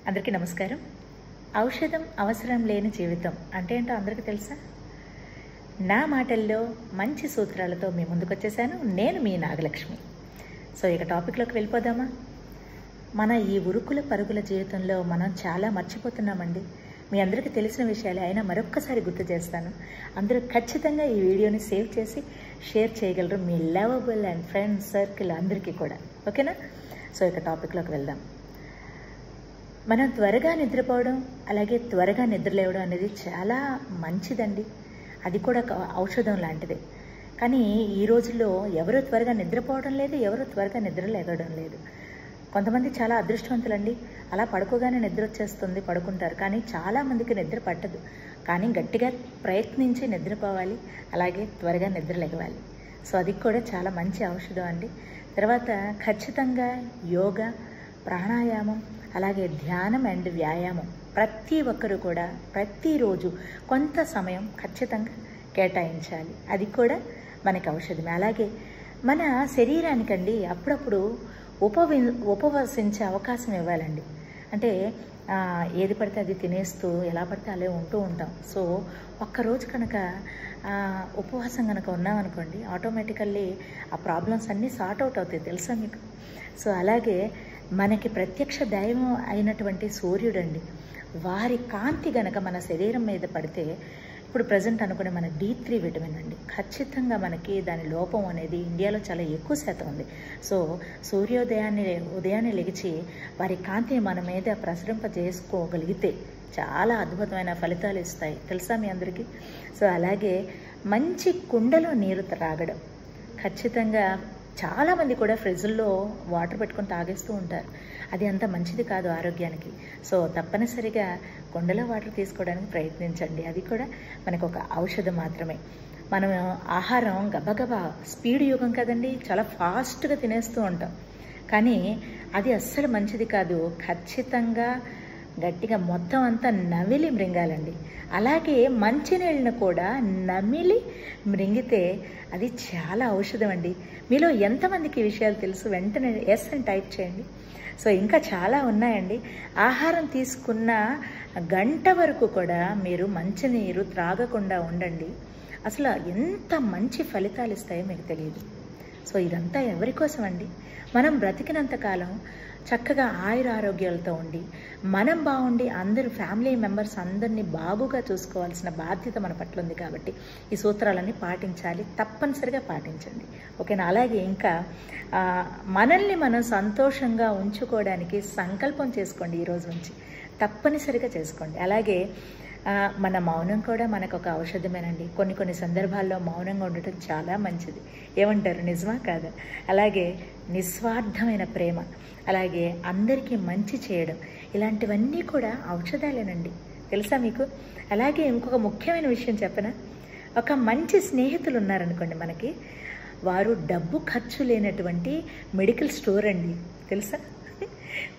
అందరికీ నమస్కారం. ఔషధం అవసరం లేని జీవితం అంటే ఏంటో అందరికీ తెలుసా? నా మాటల్లో మంచి సూత్రాలతో మీ ముందుకు వచ్చేసాను. నేను మీ నాగలక్ష్మి. సో ఇక టాపిక్లోకి వెళ్ళిపోదామా? మన ఈ ఉరుకుల పరుగుల జీవితంలో మనం చాలా మర్చిపోతున్నామండి. మీ అందరికీ తెలిసిన విషయాలే అయినా మరొక్కసారి గుర్తు చేస్తాను. అందరూ ఖచ్చితంగా ఈ వీడియోని సేవ్ చేసి షేర్ చేయగలరు మీ లవబుల్ అండ్ ఫ్రెండ్స్ సర్కిల్ అందరికీ కూడా. ఓకేనా? సో ఇక టాపిక్లోకి వెళ్దాం. మనం త్వరగా నిద్రపోవడం అలాగే త్వరగా నిద్రలేవడం అనేది చాలా మంచిదండి. అది కూడా ఔషధం లాంటిదే. కానీ ఈ రోజుల్లో ఎవరు త్వరగా నిద్రపోవడం లేదు, ఎవరు త్వరగా నిద్రలేవడం లేదు. కొంతమంది చాలా అదృష్టవంతులండి. అలా పడుకోగానే నిద్ర వచ్చేస్తుంది, పడుకుంటారు. కానీ చాలామందికి నిద్ర పట్టదు. కానీ గట్టిగా ప్రయత్నించి నిద్రపోవాలి, అలాగే త్వరగా నిద్రలేవాలి. సో అది కూడా చాలా మంచి ఔషధం అండి. తర్వాత ఖచ్చితంగా యోగా, ప్రాణాయామం, అలాగే ధ్యానం అండ్ వ్యాయామం ప్రతి ఒక్కరు కూడా ప్రతిరోజు కొంత సమయం ఖచ్చితంగా కేటాయించాలి. అది కూడా మనకి ఔషధమే. అలాగే మన శరీరానికండి అప్పుడప్పుడు ఉపవసించే అవకాశం ఇవ్వాలండి. అంటే ఏది పడితే అది తినేస్తూ ఎలా పడితే అలా ఉంటూ ఉంటాం. సో ఒక్కరోజు కనుక ఉపవాసం కనుక ఉన్నామనుకోండి, ఆటోమేటికల్లీ ఆ ప్రాబ్లమ్స్ అన్నీ సార్ట్ అవుట్ అవుతాయి. తెలుసా మీకు? సో అలాగే మనకి ప్రత్యక్ష దైవం అయినటువంటి సూర్యుడండి, వారి కాంతి గనక మన శరీరం మీద పడితే, ఇప్పుడు ప్రజెంట్ అనుకునే మన D3 విటమిన్ అండి, ఖచ్చితంగా మనకి దాని లోపం అనేది ఇండియాలో చాలా ఎక్కువ శాతం ఉంది. సో ఉదయాన్నే లెగిచి వారి కాంతిని మన మీద ప్రసరింపజేసుకోగలిగితే చాలా అద్భుతమైన ఫలితాలు ఇస్తాయి. తెలుసా మీ అందరికీ? సో అలాగే మంచి కుండలో నీరు త్రాగడం ఖచ్చితంగా. చాలామంది కూడా ఫ్రిడ్జ్లో వాటర్ పెట్టుకొని తాగేస్తూ ఉంటారు. అది అంత మంచిది కాదు ఆరోగ్యానికి. సో తప్పనిసరిగా కుండలో వాటర్ తీసుకోవడానికి ప్రయత్నించండి. అది కూడా మనకు ఒక ఔషధం మాత్రమే. మనం ఆహారం గబగబా, స్పీడ్ యుగం కదండి, చాలా ఫాస్ట్గా తినేస్తూ ఉంటాం. కానీ అది అస్సలు మంచిది కాదు. ఖచ్చితంగా గట్టిగా మొత్తం అంతా నమిలి మృంగాలండి. అలాగే మంచినీళ్ళను కూడా నమిలి మృంగితే అది చాలా ఔషధం అండి. మీలో ఎంతమందికి ఈ విషయాలు తెలుసు? వెంటనే ఎస్ అని టైప్ చేయండి. సో ఇంకా చాలా ఉన్నాయండి. ఆహారం తీసుకున్న గంట వరకు కూడా మీరు మంచినీరు త్రాగకుండా ఉండండి. అసలు ఎంత మంచి ఫలితాలు ఇస్తాయో మీకు తెలియదు. సో ఇదంతా ఎవరి కోసం అండి? మనం బ్రతికినంత కాలం చక్కగా ఆయురారోగ్యాలతో ఉండి, మనం బాగుండి అందరూ ఫ్యామిలీ మెంబర్స్ అందరినీ బాగుగా చూసుకోవాల్సిన బాధ్యత మన పట్ల ఉంది. కాబట్టి ఈ సూత్రాలన్నీ పాటించాలి, తప్పనిసరిగా పాటించండి. ఓకేనా? అలాగే ఇంకా మనల్ని మనం సంతోషంగా ఉంచుకోవడానికి సంకల్పం చేసుకోండి. ఈ రోజు నుంచి తప్పనిసరిగా చేసుకోండి. అలాగే మన మౌనం కూడా మనకు ఒక ఔషధమేనండి. కొన్ని సందర్భాల్లో మౌనంగా ఉండటం చాలా మంచిది. ఏమంటారు? నిజమా కాదా? అలాగే నిస్వార్థమైన ప్రేమ, అలాగే అందరికీ మంచి చేయడం, ఇలాంటివన్నీ కూడా ఔషధాలేనండి. తెలుసా మీకు? అలాగే ఇంకొక ముఖ్యమైన విషయం చెప్పనా? ఒక మంచి స్నేహితులు ఉన్నారనుకోండి మనకి, వారు డబ్బు ఖర్చు లేనటువంటి మెడికల్ స్టోర్ అండి. తెలుసా?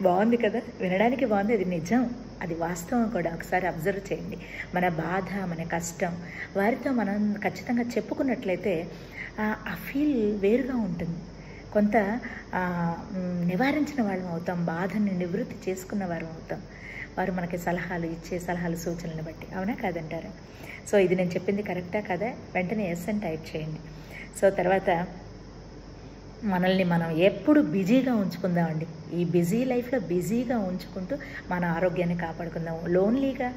బాగుంది కదా? వినడానికి బాగుంది, అది నిజం, అది వాస్తవం కూడా. ఒకసారి అబ్జర్వ్ చేయండి. మన బాధ, మన కష్టం వారితో మనం ఖచ్చితంగా చెప్పుకున్నట్లయితే ఆ ఫీల్ వేరుగా ఉంటుంది. కొంత నివారించిన వాళ్ళం అవుతాం, బాధని నివృత్తి చేసుకున్న వారం అవుతాం. వారు మనకి సలహాలు ఇచ్చే సూచనలను బట్టి. అవునా కాదంటారా? సో ఇది నేను చెప్పింది కరెక్టా కదా? వెంటనే ఎస్ అని టైప్ చేయండి. సో తర్వాత మనల్ని మనం ఎప్పుడు బిజీగా ఉంచుకుందామండి. ఈ బిజీ లైఫ్లో బిజీగా ఉంచుకుంటూ మన ఆరోగ్యాన్ని కాపాడుకుందాం. లోన్లీగా,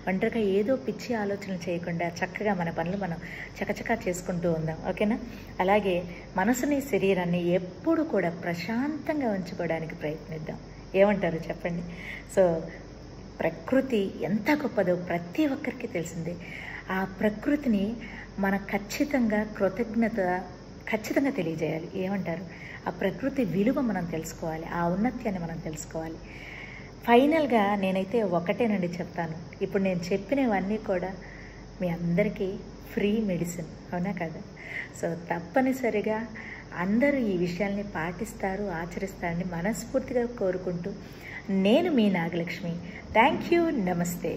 ఒంటరిగా ఏదో పిచ్చి ఆలోచనలు చేయకుండా చక్కగా మన పనులు మనం చకచకా చేసుకుంటూ ఉందాం. ఓకేనా? అలాగే మనసుని, శరీరాన్ని ఎప్పుడు కూడా ప్రశాంతంగా ఉంచుకోవడానికి ప్రయత్నిద్దాం. ఏమంటారు చెప్పండి? సో ప్రకృతి ఎంత గొప్పదో ప్రతి ఒక్కరికి తెలిసిందే. ఆ ప్రకృతిని మన ఖచ్చితంగా తెలియజేయాలి. ఏమంటారు? ఆ ప్రకృతి విలువ మనం తెలుసుకోవాలి, ఆ ఔన్నత్యాన్ని మనం తెలుసుకోవాలి. ఫైనల్గా నేనైతే ఒకటేనండి చెప్తాను. ఇప్పుడు నేను చెప్పినవన్నీ కూడా మీ అందరికీ ఫ్రీ మెడిసిన్. అవునా కదా? సో తప్పనిసరిగా అందరూ ఈ విషయాల్ని పాటిస్తారు, ఆచరిస్తారని మనస్ఫూర్తిగా కోరుకుంటూ నేను మీ నాగలక్ష్మి. Thank you. నమస్తే.